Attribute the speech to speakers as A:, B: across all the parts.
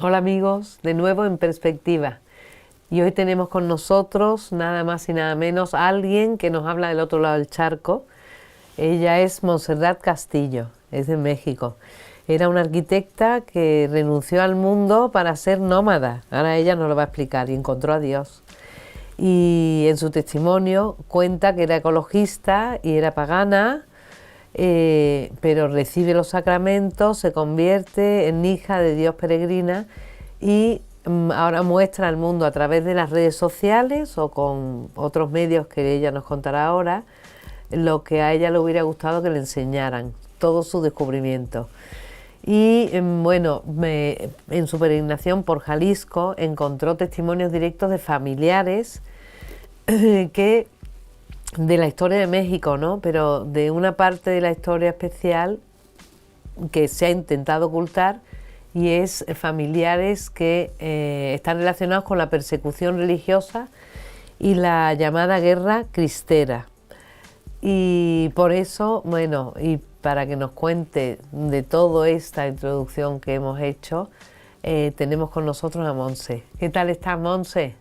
A: Hola amigos, de nuevo en Perspectiva. Y hoy tenemos con nosotros nada más y nada menos a alguien que nos habla del otro lado del charco. Ella es Montserrat Castillo, es de México. Era una arquitecta que renunció al mundo para ser nómada. Ahora ella nos lo va a explicar y encontró a Dios. Y en su testimonio cuenta que era ecologista y era pagana, pero recibe los sacramentos, se convierte en hija de Dios peregrina y ahora muestra al mundo a través de las redes sociales o con otros medios que ella nos contará ahora lo que a ella le hubiera gustado que le enseñaran, todo su descubrimiento. Y bueno, en su peregrinación por Jalisco encontró testimonios directos de familiares que de la historia de México, ¿no? Pero de una parte de la historia especial que se ha intentado ocultar y es familiares que están relacionados con la persecución religiosa y la llamada guerra cristera. Y por eso, bueno, y para que nos cuente de toda esta introducción que hemos hecho, tenemos con nosotros a Monse. ¿Qué tal estás, Monse?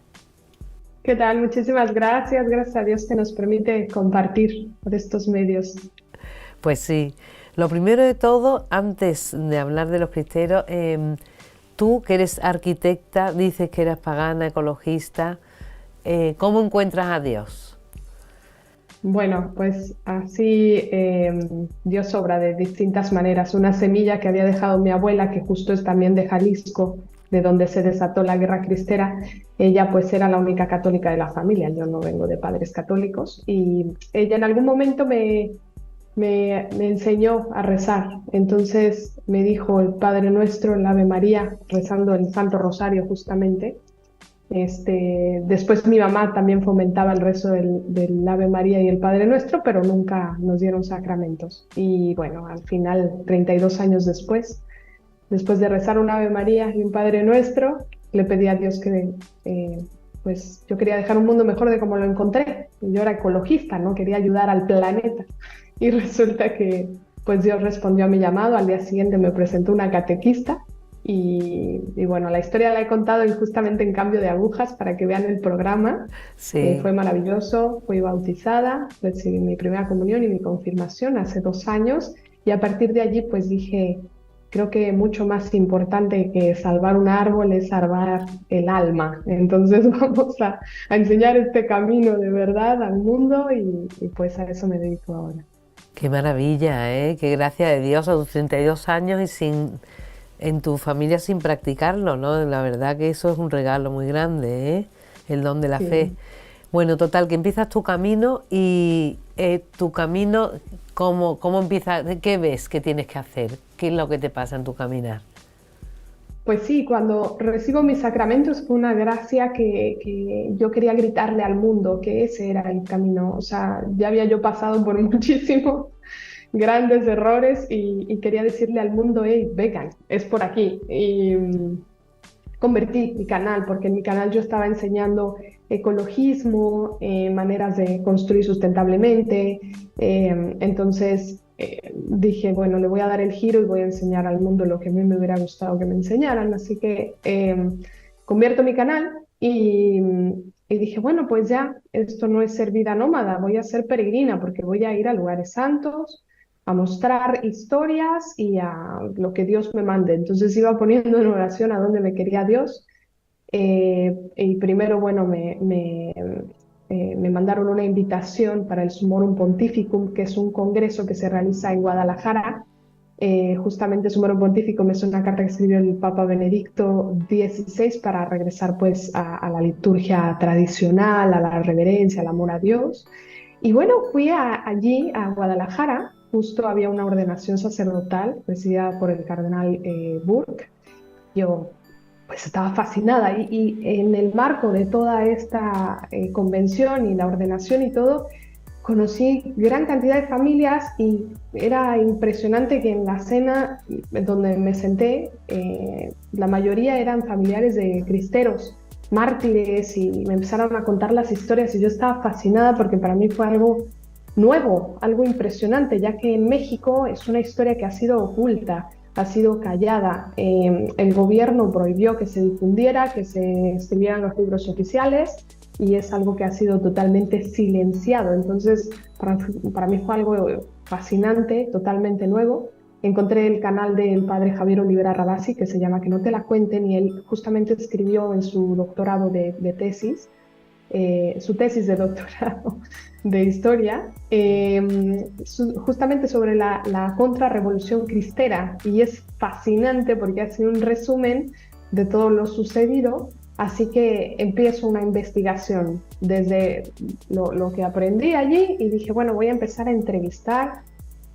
B: ¿Qué tal? Muchísimas gracias. Gracias a Dios que nos permite compartir por estos medios.
A: Pues sí, lo primero de todo, antes de hablar de los cristeros, tú que eres arquitecta, dices que eres pagana, ecologista, ¿cómo encuentras a Dios?
B: Bueno, pues así Dios obra de distintas maneras. Una semilla que había dejado mi abuela, que justo es también de Jalisco, de donde se desató la guerra cristera. Ella pues era la única católica de la familia. Yo no vengo de padres católicos y ella en algún momento me enseñó a rezar. Entonces me dijo el Padre Nuestro, el Ave María, rezando el Santo Rosario justamente. Después mi mamá también fomentaba el rezo del Ave María y el Padre Nuestro, pero nunca nos dieron sacramentos. Y bueno, al final, 32 años después de rezar un Ave María y un Padre Nuestro, le pedí a Dios que pues yo quería dejar un mundo mejor de como lo encontré. Yo era ecologista, ¿no? Quería ayudar al planeta. Y resulta que pues Dios respondió a mi llamado. Al día siguiente me presentó una catequista y bueno, la historia la he contado justamente en Cambio de Agujas para que vean el programa.
A: Sí,
B: Fue maravilloso, fui bautizada, recibí mi primera comunión y mi confirmación hace 2 años y a partir de allí pues dije, creo que mucho más importante que salvar un árbol es salvar el alma. Entonces vamos a enseñar este camino de verdad al mundo y pues a eso me dedico ahora.
A: qué maravilla, ¿eh? Qué gracia de Dios a tus 32 años y en tu familia sin practicarlo, ¿no? La verdad que eso es un regalo muy grande, ¿eh? El don de la fe.
B: Sí.
A: Bueno, total, que empiezas tu camino y tu camino, ¿cómo empiezas? ¿Qué ves que tienes que hacer? ¿Qué es lo que te pasa en tu caminar?
B: Pues sí, cuando recibo mis sacramentos fue una gracia que yo quería gritarle al mundo que ese era el camino. O sea, ya había yo pasado por muchísimos grandes errores y quería decirle al mundo, hey, vengan, es por aquí. Y convertí mi canal, porque en mi canal yo estaba enseñando ecologismo, maneras de construir sustentablemente. Entonces dije, bueno, le voy a dar el giro y voy a enseñar al mundo lo que a mí me hubiera gustado que me enseñaran. Así que convierto mi canal y dije, bueno, pues ya, esto no es ser vida nómada, voy a ser peregrina porque voy a ir a lugares santos, a mostrar historias y a lo que Dios me mande. Entonces iba poniendo en oración a dónde me quería Dios. Y primero, bueno, me mandaron una invitación para el Summorum Pontificum, que es un congreso que se realiza en Guadalajara. Justamente Summorum Pontificum es una carta que escribió el Papa Benedicto XVI para regresar pues a la liturgia tradicional, a la reverencia, al amor a Dios. Y bueno, fui allí a Guadalajara, justo había una ordenación sacerdotal presidida por el cardenal Burke. Yo pues estaba fascinada y en el marco de toda esta convención y la ordenación y todo, conocí gran cantidad de familias y era impresionante que en la cena donde me senté, la mayoría eran familiares de cristeros, mártires y me empezaron a contar las historias y yo estaba fascinada porque para mí fue algo nuevo, algo impresionante, ya que en México es una historia que ha sido oculta. ha sido callada. El gobierno prohibió que se difundiera, que se escribieran los libros oficiales y es algo que ha sido totalmente silenciado. Entonces, para mí fue algo fascinante, totalmente nuevo. Encontré el canal del padre Javier Olivera Rabasi, que se llama Que no te la cuenten, y él justamente escribió en su doctorado de tesis, su tesis de doctorado de historia, justamente sobre la contrarrevolución cristera, y es fascinante porque hace un resumen de todo lo sucedido, así que empiezo una investigación desde lo que aprendí allí y dije, bueno, voy a empezar a entrevistar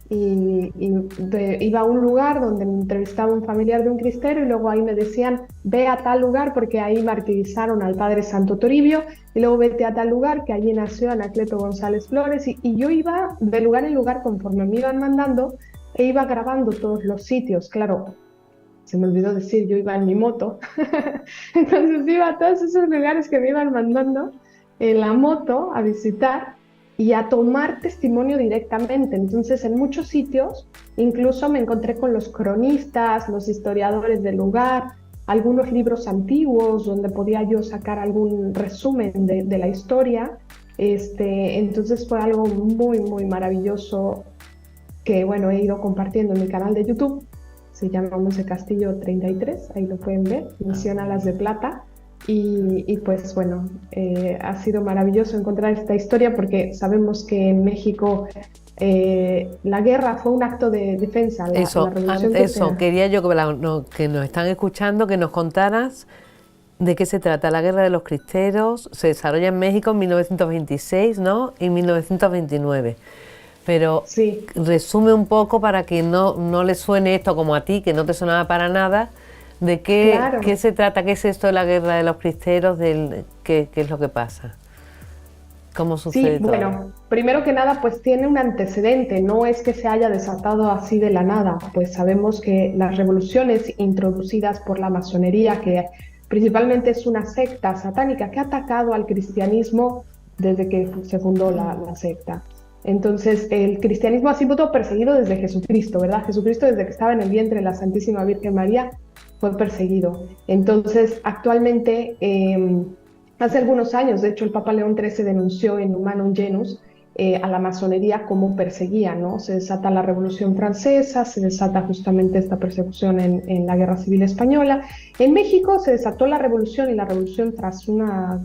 B: iba a un lugar donde me entrevistaba un familiar de un cristero y luego ahí me decían, ve a tal lugar porque ahí martirizaron al padre Santo Toribio y luego vete a tal lugar que allí nació Anacleto González Flores y yo iba de lugar en lugar conforme me iban mandando e iba grabando todos los sitios. Claro, se me olvidó decir, yo iba en mi moto, entonces iba a todos esos lugares que me iban mandando en la moto a visitar y a tomar testimonio directamente. Entonces, en muchos sitios, incluso me encontré con los cronistas, los historiadores del lugar, algunos libros antiguos donde podía yo sacar algún resumen de la historia. Entonces fue algo muy, muy maravilloso que, bueno, he ido compartiendo en mi canal de YouTube. Se llama Monse Castillo 33, ahí lo pueden ver, menciona las de plata. Y pues bueno, ha sido maravilloso encontrar esta historia porque sabemos que en México la guerra fue un acto de defensa, la revolución
A: Eso,
B: cristera.
A: quería yo que nos están escuchando, que nos contaras de qué se trata. La Guerra de los Cristeros se desarrolla en México en 1926, ¿no? Y 1929. Pero
B: Sí,
A: resume un poco para que no le suene esto como a ti, que no te sonaba para nada, de qué
B: claro.
A: se trata, qué es esto de la Guerra de los Cristeros, qué es lo que pasa, cómo
B: Sí,
A: sucede todo.
B: bueno, primero que nada, pues tiene un antecedente, no es que se haya desatado así de la nada, pues sabemos que las revoluciones introducidas por la masonería, que principalmente es una secta satánica que ha atacado al cristianismo desde que se fundó la secta. Entonces, el cristianismo ha sido perseguido desde Jesucristo, ¿verdad? Jesucristo desde que estaba en el vientre de la Santísima Virgen María fue perseguido. Entonces, actualmente... hace algunos años, de hecho, el Papa León XIII denunció en Humanum Genus a la masonería como perseguía, ¿no? Se desata la Revolución Francesa, se desata justamente esta persecución en la Guerra Civil Española. En México se desató la revolución y la revolución tras una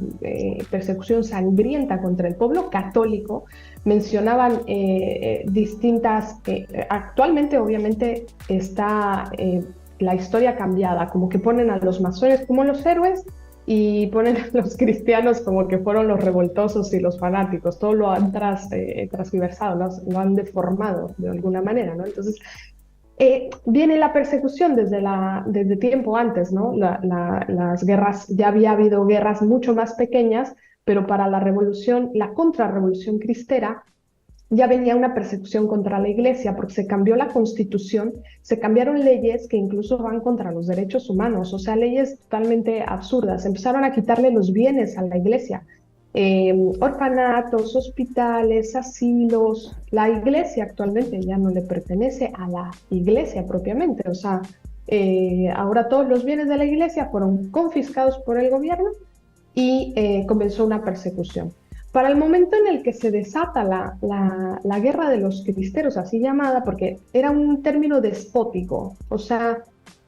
B: persecución sangrienta contra el pueblo católico. Mencionaban distintas, actualmente obviamente está la historia cambiada, como que ponen a los masones como los héroes y ponen a los cristianos como que fueron los revoltosos y los fanáticos, todo lo han transversado, lo han deformado de alguna manera, ¿no? Entonces, viene la persecución desde tiempo antes, ¿no? Las guerras, ya había habido guerras mucho más pequeñas, pero para la revolución, la contrarrevolución cristera, ya venía una persecución contra la iglesia porque se cambió la constitución, se cambiaron leyes que incluso van contra los derechos humanos, o sea, leyes totalmente absurdas. Empezaron a quitarle los bienes a la iglesia, orfanatos, hospitales, asilos. La iglesia actualmente ya no le pertenece a la iglesia propiamente, o sea, ahora todos los bienes de la iglesia fueron confiscados por el gobierno y comenzó una persecución. Para el momento en el que se desata la guerra de los cristeros, así llamada, porque era un término despótico, o sea,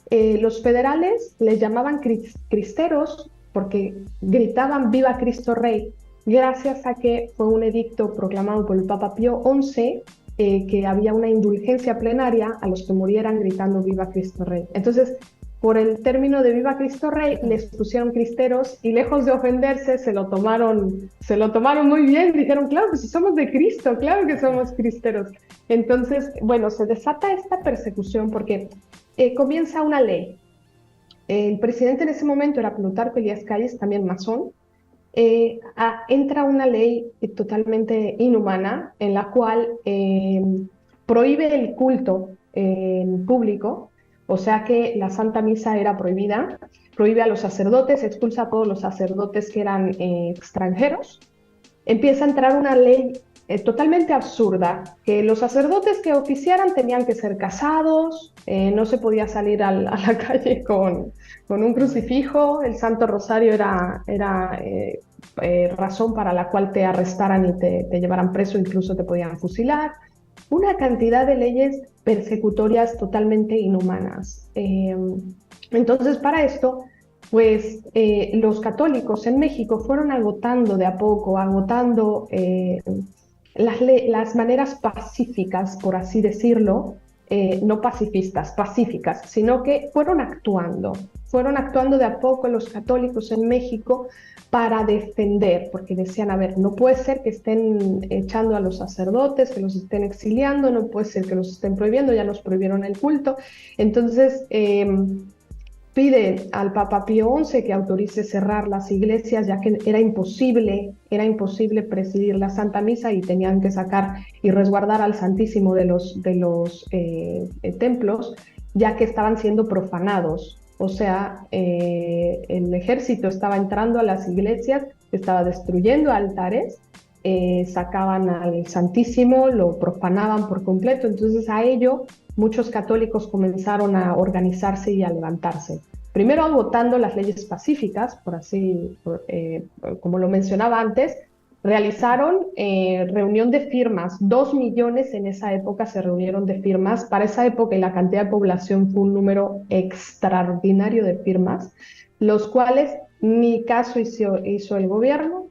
B: los federales les llamaban cristeros porque gritaban Viva Cristo Rey, gracias a que fue un edicto proclamado por el Papa Pío XI, que había una indulgencia plenaria a los que murieran gritando Viva Cristo Rey. Entonces, por el término de Viva Cristo Rey, les pusieron cristeros y lejos de ofenderse, se lo tomaron muy bien, dijeron, claro que si somos de Cristo, claro que somos cristeros. Entonces, bueno, se desata esta persecución porque comienza una ley. El presidente en ese momento era Plutarco Elías Calles, también masón. Entra una ley totalmente inhumana en la cual prohíbe el culto en público, o sea que la Santa Misa era prohibida, prohíbe a los sacerdotes, expulsa a todos los sacerdotes que eran extranjeros. Empieza a entrar una ley totalmente absurda, que los sacerdotes que oficiaran tenían que ser casados, no se podía salir a la calle con un crucifijo, el Santo Rosario era razón para la cual te arrestaran y te llevaran preso, incluso te podían fusilar. Una cantidad de leyes persecutorias totalmente inhumanas. Entonces, para esto, pues los católicos en México fueron agotando de a poco, agotando las maneras pacíficas, por así decirlo, no pacifistas, pacíficas, sino que fueron actuando de a poco los católicos en México para defender, porque decían, a ver, no puede ser que estén echando a los sacerdotes, que los estén exiliando, no puede ser que los estén prohibiendo, ya nos prohibieron el culto. Entonces, pide al Papa Pío XI que autorice cerrar las iglesias, ya que era imposible presidir la Santa Misa y tenían que sacar y resguardar al Santísimo de los templos, ya que estaban siendo profanados. O sea, el ejército estaba entrando a las iglesias, estaba destruyendo altares, sacaban al Santísimo, lo profanaban por completo. Entonces a ello muchos católicos comenzaron a organizarse y a levantarse. Primero agotando las leyes pacíficas, como lo mencionaba antes, realizaron reunión de firmas, 2 millones en esa época se reunieron de firmas. Para esa época y la cantidad de población fue un número extraordinario de firmas, los cuales ni caso hizo el gobierno.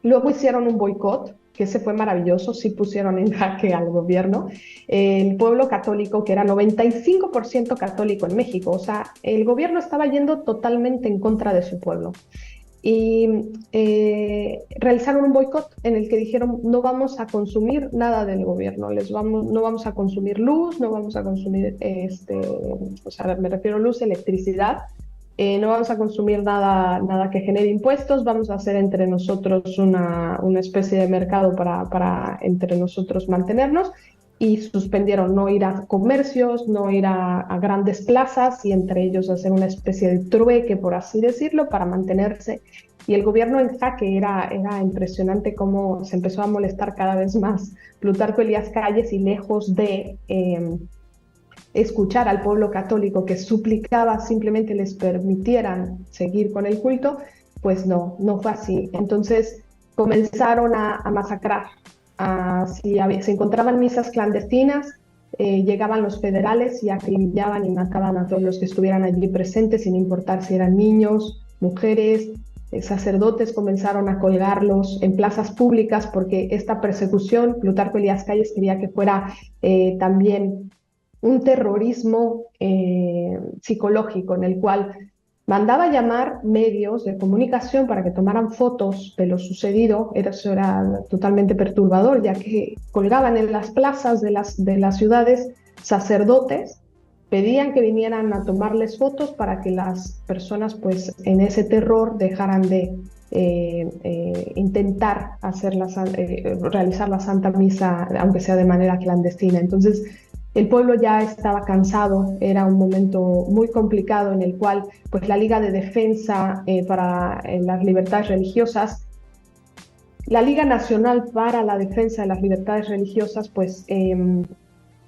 B: Luego hicieron un boicot, que ese fue maravilloso, sí pusieron en jaque al gobierno. El pueblo católico, que era 95% católico en México, o sea, el gobierno estaba yendo totalmente en contra de su pueblo. Y realizaron un boicot en el que dijeron, no vamos a consumir nada del gobierno, no vamos a consumir luz, no vamos a consumir, o sea, me refiero a luz, electricidad, no vamos a consumir nada que genere impuestos, vamos a hacer entre nosotros una especie de mercado para entre nosotros mantenernos, y suspendieron no ir a comercios, no ir a grandes plazas y entre ellos hacer una especie de trueque, por así decirlo, para mantenerse. Y el gobierno en jaque era impresionante cómo se empezó a molestar cada vez más Plutarco Elías Calles, y lejos de escuchar al pueblo católico que suplicaba simplemente les permitieran seguir con el culto, pues no fue así. Entonces comenzaron a masacrar. Si se encontraban misas clandestinas, llegaban los federales y acribillaban y mataban a todos los que estuvieran allí presentes, sin importar si eran niños, mujeres, sacerdotes. Comenzaron a colgarlos en plazas públicas, porque esta persecución, Plutarco Elías Calles quería que fuera también un terrorismo psicológico, en el cual mandaba llamar medios de comunicación para que tomaran fotos de lo sucedido. Eso era totalmente perturbador, ya que colgaban en las plazas de las ciudades sacerdotes, pedían que vinieran a tomarles fotos para que las personas, pues en ese terror, dejaran de intentar realizar la Santa Misa, aunque sea de manera clandestina. Entonces el pueblo ya estaba cansado, era un momento muy complicado en el cual pues, la Liga de Defensa para las Libertades Religiosas, la Liga Nacional para la Defensa de las Libertades Religiosas, pues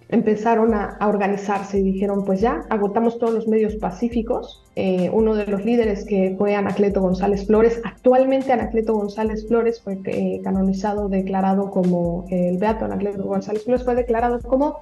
B: empezaron a organizarse y dijeron, pues ya, agotamos todos los medios pacíficos. Uno de los líderes, que fue Anacleto González Flores, actualmente Anacleto González Flores fue canonizado, declarado como, el beato Anacleto González Flores fue declarado como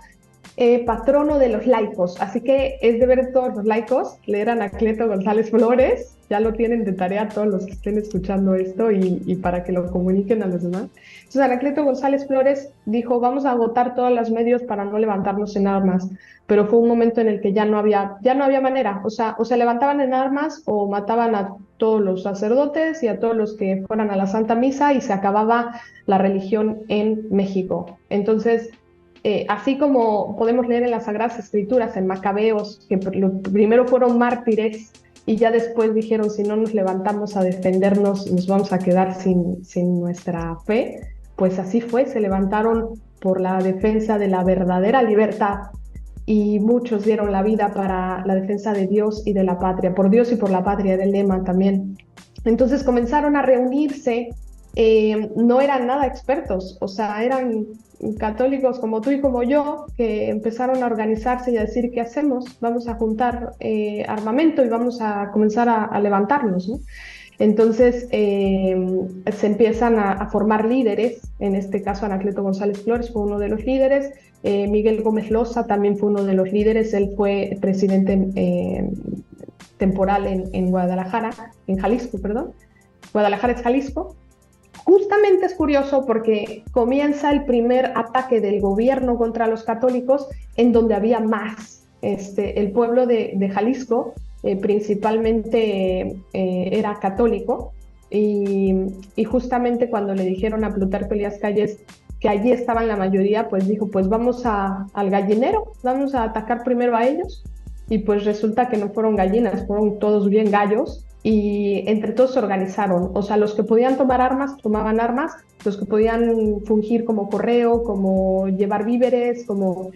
B: patrono de los laicos, así que es deber de todos los laicos leer a Anacleto González Flores. Ya lo tienen de tarea todos los que estén escuchando esto, y para que lo comuniquen a los demás. Entonces Anacleto González Flores dijo, vamos a agotar todos los medios para no levantarnos en armas, pero fue un momento en el que ya no había manera, o se levantaban en armas o mataban a todos los sacerdotes y a todos los que fueran a la Santa Misa, y se acababa la religión en México. Entonces, así como podemos leer en las Sagradas Escrituras, en Macabeos, que primero fueron mártires y ya después dijeron, si no nos levantamos a defendernos, nos vamos a quedar sin nuestra fe, pues así fue, se levantaron por la defensa de la verdadera libertad, y muchos dieron la vida para la defensa de Dios y de la patria, por Dios y por la patria, era el lema también. Entonces comenzaron a reunirse no eran nada expertos, o sea, eran católicos como tú y como yo, que empezaron a organizarse y a decir, ¿qué hacemos? Vamos a juntar armamento y vamos a comenzar a levantarnos, ¿no? Entonces se empiezan a formar líderes, en este caso Anacleto González Flores fue uno de los líderes, Miguel Gómez Loza también fue uno de los líderes, él fue presidente temporal en Guadalajara, en Jalisco, perdón. Guadalajara es Jalisco. Justamente es curioso porque comienza el primer ataque del gobierno contra los católicos en donde había más. El pueblo de Jalisco principalmente era católico y justamente cuando le dijeron a Plutarco Elías Calles que allí estaban la mayoría, pues dijo, pues vamos al gallinero, vamos a atacar primero a ellos y pues resulta que no fueron gallinas, fueron todos bien gallos y entre todos se organizaron, o sea, los que podían tomar armas, tomaban armas, los que podían fungir como correo, como llevar víveres, como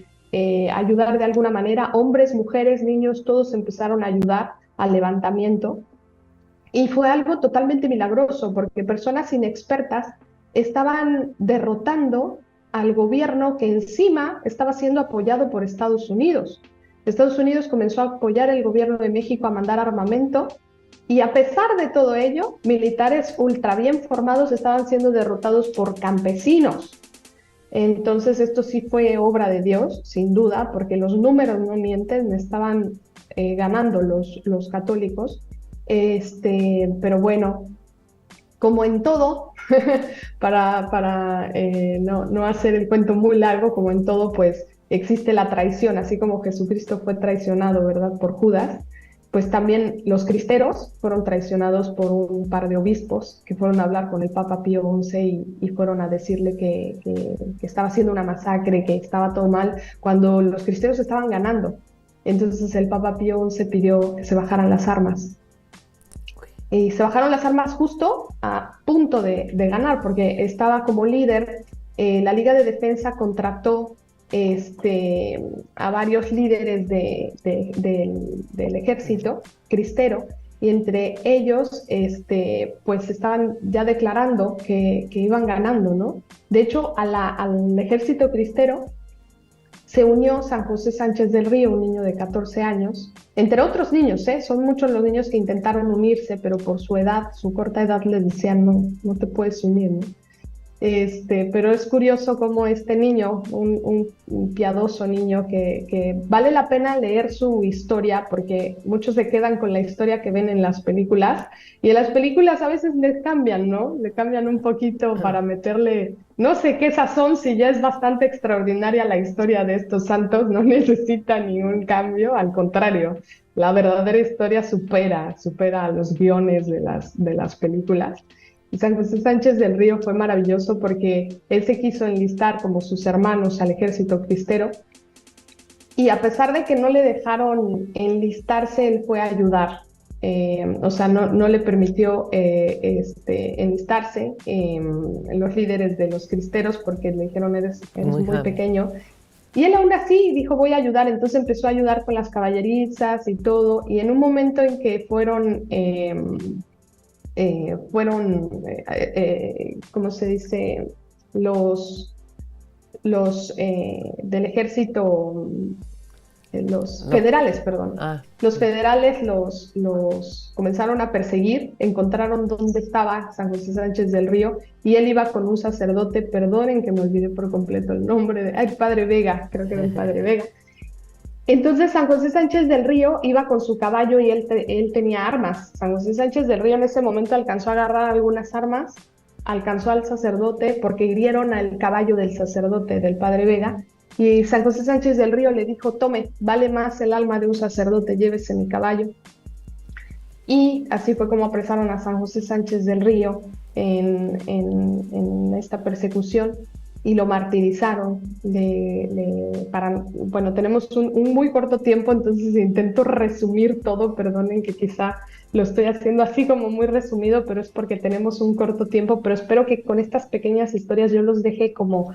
B: ayudar de alguna manera, hombres, mujeres, niños, todos empezaron a ayudar al levantamiento y fue algo totalmente milagroso porque personas inexpertas estaban derrotando al gobierno que encima estaba siendo apoyado por Estados Unidos. Estados Unidos comenzó a apoyar el gobierno de México a mandar armamento y a pesar de todo ello, militares ultra bien formados estaban siendo derrotados por campesinos. Entonces esto sí fue obra de Dios, sin duda, porque los números no mienten, estaban ganando los católicos. Pero bueno, como en todo, para no hacer el cuento muy largo, como en todo, pues existe la traición, así como Jesucristo fue traicionado, ¿verdad?, por Judas, pues también los cristeros fueron traicionados por un par de obispos que fueron a hablar con el Papa Pío XI y fueron a decirle que estaba haciendo una masacre, que estaba todo mal, cuando los cristeros estaban ganando. Entonces el Papa Pío XI pidió que se bajaran las armas. Y se bajaron las armas justo a punto de ganar, porque estaba como líder, la Liga de Defensa contrató a varios líderes del ejército cristero, y entre ellos pues estaban ya declarando que iban ganando, ¿no? De hecho, al ejército cristero se unió San José Sánchez del Río, un niño de 14 años, entre otros niños, son muchos los niños que intentaron unirse, pero por su edad, su corta edad, les decían, no te puedes unir, ¿no? Pero es curioso cómo este niño, un piadoso niño que vale la pena leer su historia, porque muchos se quedan con la historia que ven en las películas, y en las películas a veces les cambian, ¿no? Le cambian un poquito para meterle, no sé qué sazón, si ya es bastante extraordinaria la historia de estos santos, no necesita ningún cambio, al contrario, la verdadera historia supera a los guiones de las películas. Y San José Sánchez del Río fue maravilloso porque él se quiso enlistar como sus hermanos al ejército cristero y a pesar de que no le dejaron enlistarse, él fue a ayudar. O sea, no le permitió enlistarse los líderes de los cristeros porque le dijeron eres muy pequeño. Y él aún así dijo voy a ayudar, entonces empezó a ayudar con las caballerizas y todo, y en un momento en que fueron ¿cómo se dice? Los del ejército, los federales, perdón. Los federales los comenzaron a perseguir, encontraron dónde estaba San José Sánchez del Río y él iba con un sacerdote, perdonen que me olvidé por completo el nombre, Padre Vega, creo que era el Padre Vega. Entonces San José Sánchez del Río iba con su caballo y él tenía armas. San José Sánchez del Río en ese momento alcanzó a agarrar algunas armas, alcanzó al sacerdote porque hirieron al caballo del sacerdote, del Padre Vega, y San José Sánchez del Río le dijo, tome, vale más el alma de un sacerdote, llévese mi caballo. Y así fue como apresaron a San José Sánchez del Río en esta persecución y lo martirizaron. Bueno, tenemos un muy corto tiempo, entonces intento resumir todo, perdonen que quizá lo estoy haciendo así como muy resumido, pero es porque tenemos un corto tiempo, pero espero que con estas pequeñas historias yo los deje como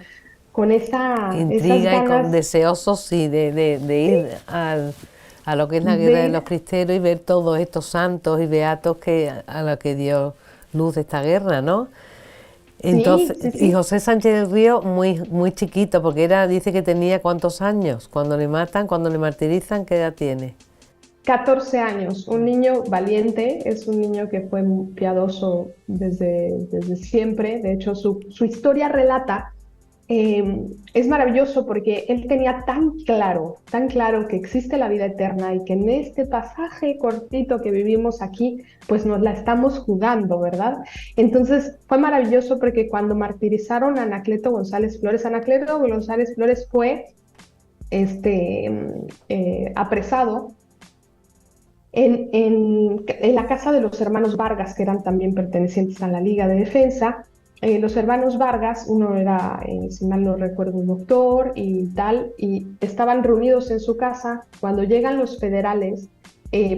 B: con esa
A: intriga y con deseosos de ir a lo que es la guerra de los cristeros y ver todos estos santos y beatos a los que dio luz esta guerra, ¿no?
B: Sí,
A: Entonces,
B: sí,
A: y
B: sí.
A: José Sánchez del Río muy chiquito, porque dice que tenía ¿cuántos años? Cuando le matan, cuando le martirizan, ¿qué edad tiene?
B: 14 años, un niño valiente, es un niño que fue muy piadoso desde siempre. De hecho, su historia relata, es maravilloso porque él tenía tan claro que existe la vida eterna y que en este pasaje cortito que vivimos aquí, pues nos la estamos jugando, ¿verdad? Entonces fue maravilloso porque cuando martirizaron a Anacleto González Flores fue apresado en la casa de los hermanos Vargas, que eran también pertenecientes a la Liga de Defensa. Los hermanos Vargas, uno era, si mal no recuerdo, un doctor y tal, y estaban reunidos en su casa cuando llegan los federales,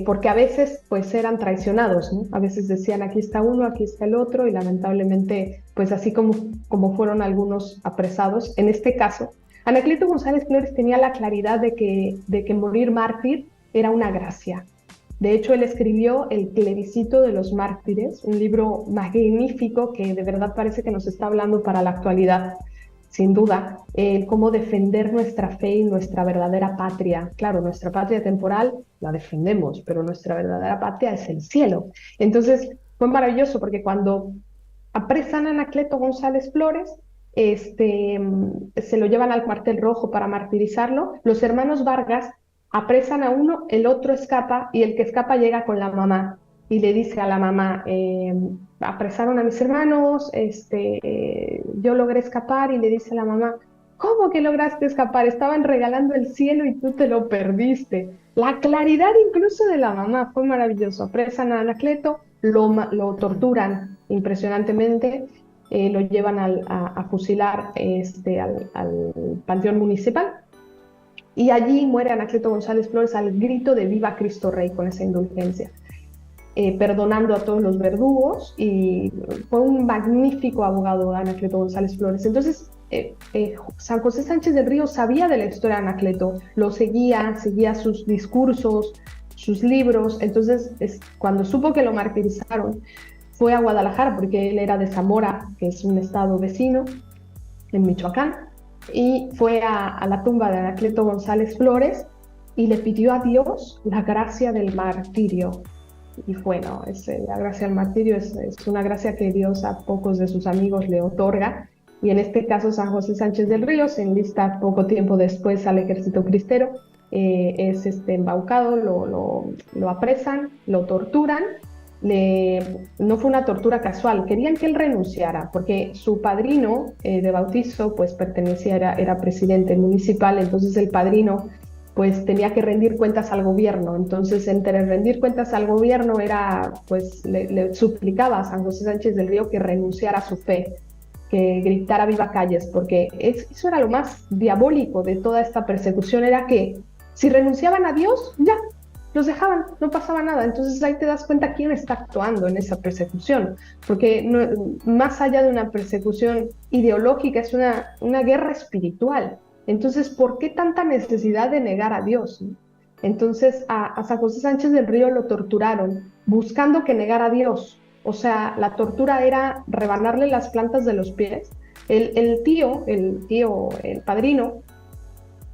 B: porque a veces pues eran traicionados, ¿no? A veces decían aquí está uno, aquí está el otro, y lamentablemente pues así como fueron algunos apresados, en este caso, Anacleto González Flores tenía la claridad de que morir mártir era una gracia. De hecho, él escribió El plebiscito de los mártires, un libro magnífico que de verdad parece que nos está hablando para la actualidad, sin duda, cómo defender nuestra fe y nuestra verdadera patria. Claro, nuestra patria temporal la defendemos, pero nuestra verdadera patria es el cielo. Entonces, fue maravilloso porque cuando apresan a Anacleto González Flores, se lo llevan al cuartel rojo para martirizarlo. Los hermanos Vargas apresan a uno, el otro escapa y el que escapa llega con la mamá y le dice a la mamá, apresaron a mis hermanos, yo logré escapar, y le dice a la mamá, ¿cómo que lograste escapar? Estaban regalando el cielo y tú te lo perdiste. La claridad incluso de la mamá fue maravilloso. Apresan a Anacleto, lo torturan impresionantemente, lo llevan a fusilar al panteón municipal, y allí muere Anacleto González Flores al grito de Viva Cristo Rey, con esa indulgencia, perdonando a todos los verdugos, y fue un magnífico abogado Anacleto González Flores. Entonces, San José Sánchez del Río sabía de la historia de Anacleto, lo seguía sus discursos, sus libros. Entonces, cuando supo que lo martirizaron, fue a Guadalajara, porque él era de Zamora, que es un estado vecino, en Michoacán, y fue a la tumba de Anacleto González Flores y le pidió a Dios la gracia del martirio. Y bueno, la gracia del martirio es una gracia que Dios a pocos de sus amigos le otorga, y en este caso San José Sánchez del Río se enlista poco tiempo después al ejército cristero, es embaucado, lo apresan, lo torturan. No fue una tortura casual, querían que él renunciara, porque su padrino de bautizo pues era presidente municipal. Entonces el padrino pues tenía que rendir cuentas al gobierno. Entonces, entre rendir cuentas al gobierno era, pues le suplicaba a San José Sánchez del Río que renunciara a su fe, que gritara viva calles, porque eso era lo más diabólico de toda esta persecución, era que si renunciaban a Dios, ya, los dejaban, no pasaba nada. Entonces ahí te das cuenta quién está actuando en esa persecución, porque más allá de una persecución ideológica, es una guerra espiritual. Entonces, ¿por qué tanta necesidad de negar a Dios? Entonces, a San José Sánchez del Río lo torturaron buscando que negara a Dios. O sea, la tortura era rebanarle las plantas de los pies. El padrino,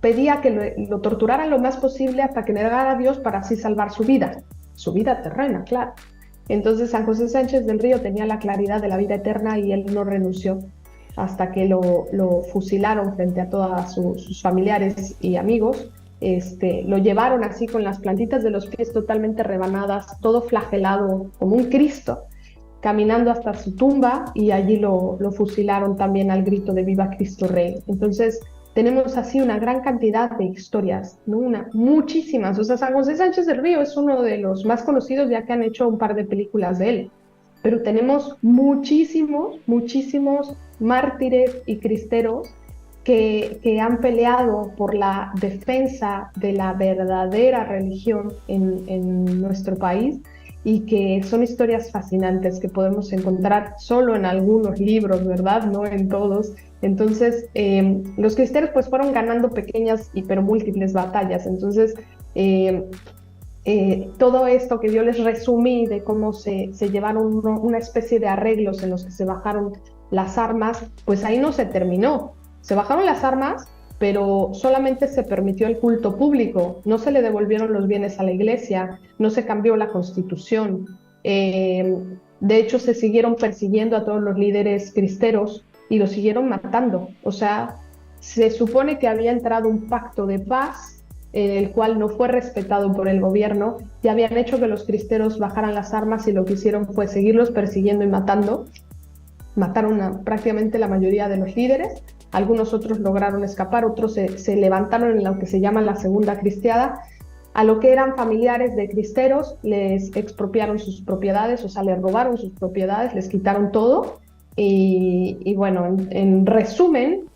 B: pedía que lo torturaran lo más posible hasta que negara a Dios para así salvar su vida terrena, claro. Entonces San José Sánchez del Río tenía la claridad de la vida eterna y él no renunció hasta que lo fusilaron frente a todos sus familiares y amigos. Lo llevaron así con las plantitas de los pies totalmente rebanadas, todo flagelado como un Cristo, caminando hasta su tumba, y allí lo fusilaron también al grito de Viva Cristo Rey. Entonces, tenemos así una gran cantidad de historias, ¿no? Muchísimas. O sea, San José Sánchez del Río es uno de los más conocidos, ya que han hecho un par de películas de él. Pero tenemos muchísimos mártires y cristeros que han peleado por la defensa de la verdadera religión en nuestro país, y que son historias fascinantes que podemos encontrar solo en algunos libros, ¿verdad? No en todos. Entonces, los cristeros pues fueron ganando pequeñas pero múltiples batallas. Entonces, todo esto que yo les resumí de cómo se llevaron una especie de arreglos en los que se bajaron las armas, pues ahí no se terminó. Se bajaron las armas, pero solamente se permitió el culto público, no se le devolvieron los bienes a la iglesia, no se cambió la constitución. De hecho, se siguieron persiguiendo a todos los líderes cristeros y los siguieron matando. O sea, se supone que había entrado un pacto de paz, el cual no fue respetado por el gobierno, y habían hecho que los cristeros bajaran las armas, y lo que hicieron fue seguirlos persiguiendo y matando. Mataron a prácticamente la mayoría de los líderes, algunos otros lograron escapar, otros se levantaron en lo que se llama la Segunda Cristiada. A lo que eran familiares de cristeros les expropiaron sus propiedades, o sea, les robaron sus propiedades, les quitaron todo. Y bueno, en resumen,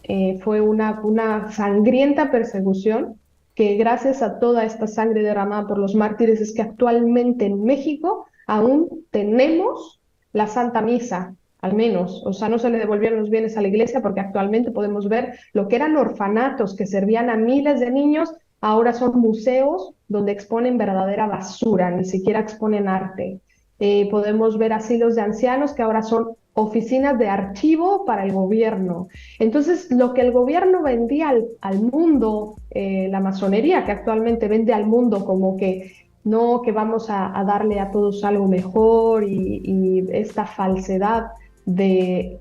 B: fue una sangrienta persecución, que gracias a toda esta sangre derramada por los mártires es que actualmente en México aún tenemos la Santa Misa, al menos. O sea, no se le devolvieron los bienes a la iglesia, porque actualmente podemos ver lo que eran orfanatos que servían a miles de niños, ahora son museos donde exponen verdadera basura, ni siquiera exponen arte. Podemos ver asilos de ancianos que ahora son oficinas de archivo para el gobierno. Entonces, lo que el gobierno vendía al mundo, la masonería que actualmente vende al mundo como que no, que vamos a darle a todos algo mejor, y esta falsedad de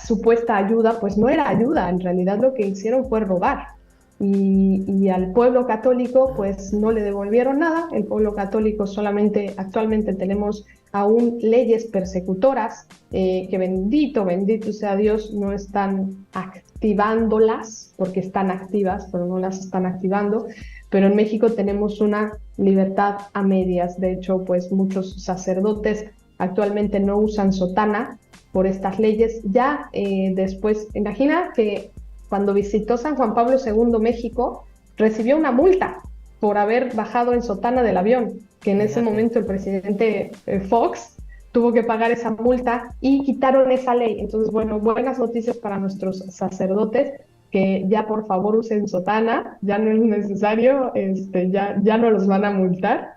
B: supuesta ayuda, pues no era ayuda, en realidad lo que hicieron fue robar. Y al pueblo católico pues no le devolvieron nada. El pueblo católico solamente, actualmente tenemos aún leyes persecutoras, que bendito sea Dios, no están activándolas, porque están activas, pero no las están activando. Pero en México tenemos una libertad a medias. De hecho, pues muchos sacerdotes actualmente no usan sotana por estas leyes. Ya después, imagina que cuando visitó San Juan Pablo II México, recibió una multa por haber bajado en sotana del avión, que en ese momento el presidente Fox tuvo que pagar esa multa y quitaron esa ley. Entonces, bueno, buenas noticias para nuestros sacerdotes, que ya por favor usen sotana, ya no es necesario, ya no los van a multar.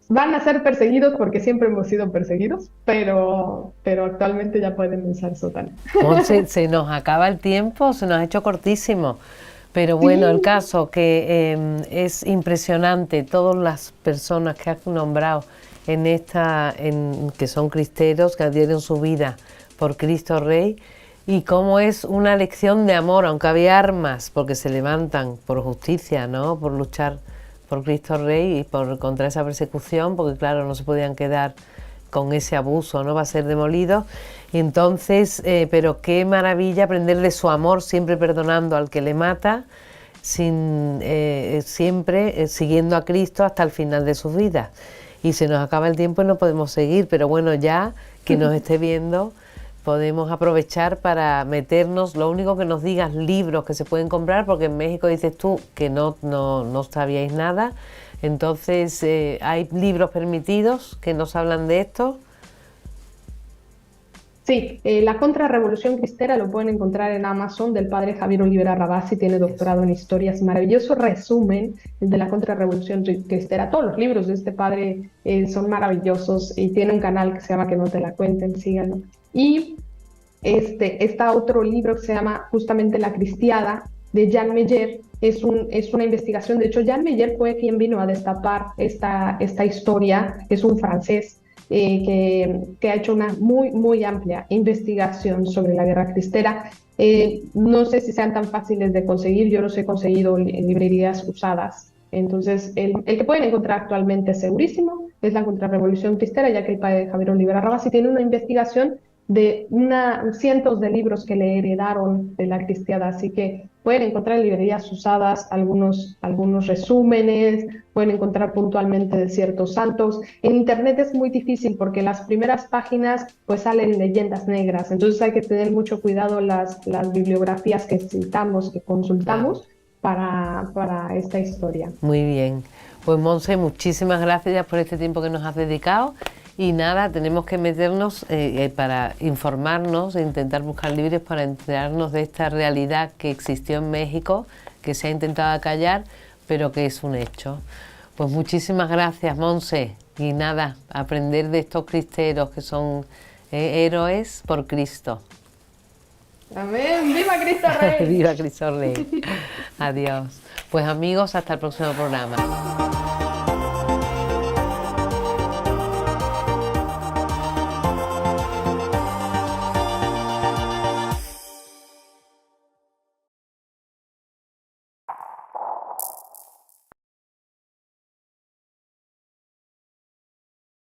B: Van a ser perseguidos porque siempre hemos sido perseguidos, pero actualmente ya pueden usar sotana.
A: Monse, se nos acaba el tiempo, se nos ha hecho cortísimo, pero bueno, el caso que es impresionante, todas las personas que has nombrado que son cristeros, que dieron su vida por Cristo Rey, y cómo es una lección de amor, aunque había armas, porque se levantan por justicia, ¿no? Por luchar por Cristo Rey y contra esa persecución, porque claro, no se podían quedar con ese abuso, ¿no? Va a ser demolido. Y entonces, pero qué maravilla aprender de su amor, siempre perdonando al que le mata, siempre siguiendo a Cristo hasta el final de sus vidas. Y se nos acaba el tiempo y no podemos seguir, pero bueno, ya que nos esté viendo, podemos aprovechar para meternos. Lo único que nos digas, libros que se pueden comprar, porque en México dices tú que no sabíais nada. Entonces, ¿hay libros permitidos que nos hablan de esto?
B: Sí, la Contrarrevolución Cristera lo pueden encontrar en Amazon, del padre Javier Olivera Rabasi, tiene doctorado en historia, es maravilloso resumen de la Contrarrevolución Cristera. Todos los libros de este padre son maravillosos, y tiene un canal que se llama Que no te la cuenten, síganlo. Y está otro libro que se llama justamente La Cristiada, de Jan Meyer. Es una investigación. De hecho, Jan Meyer fue quien vino a destapar esta historia. Es un francés que ha hecho una muy amplia investigación sobre la guerra cristera. No sé si sean tan fáciles de conseguir, yo los he conseguido en librerías usadas. Entonces, el que pueden encontrar actualmente segurísimo es la Contrarrevolución Cristera, ya que el padre Javier Olivera Rabasi tiene una investigación de cientos de libros que le heredaron de la cristiada, así que pueden encontrar en librerías usadas algunos resúmenes, pueden encontrar puntualmente de ciertos santos. En internet es muy difícil porque las primeras páginas pues salen leyendas negras, entonces hay que tener mucho cuidado las bibliografías que citamos, que consultamos para esta historia.
A: Muy bien, pues Monse, muchísimas gracias por este tiempo que nos has dedicado. Y nada, tenemos que meternos para informarnos e intentar buscar libros para enterarnos de esta realidad que existió en México, que se ha intentado acallar, pero que es un hecho. Pues muchísimas gracias, Monse. Y nada, aprender de estos cristeros que son Héroes por Cristo.
B: Amén. ¡Viva Cristo Rey!
A: Viva Cristo Rey. Adiós. Pues amigos, hasta el próximo programa.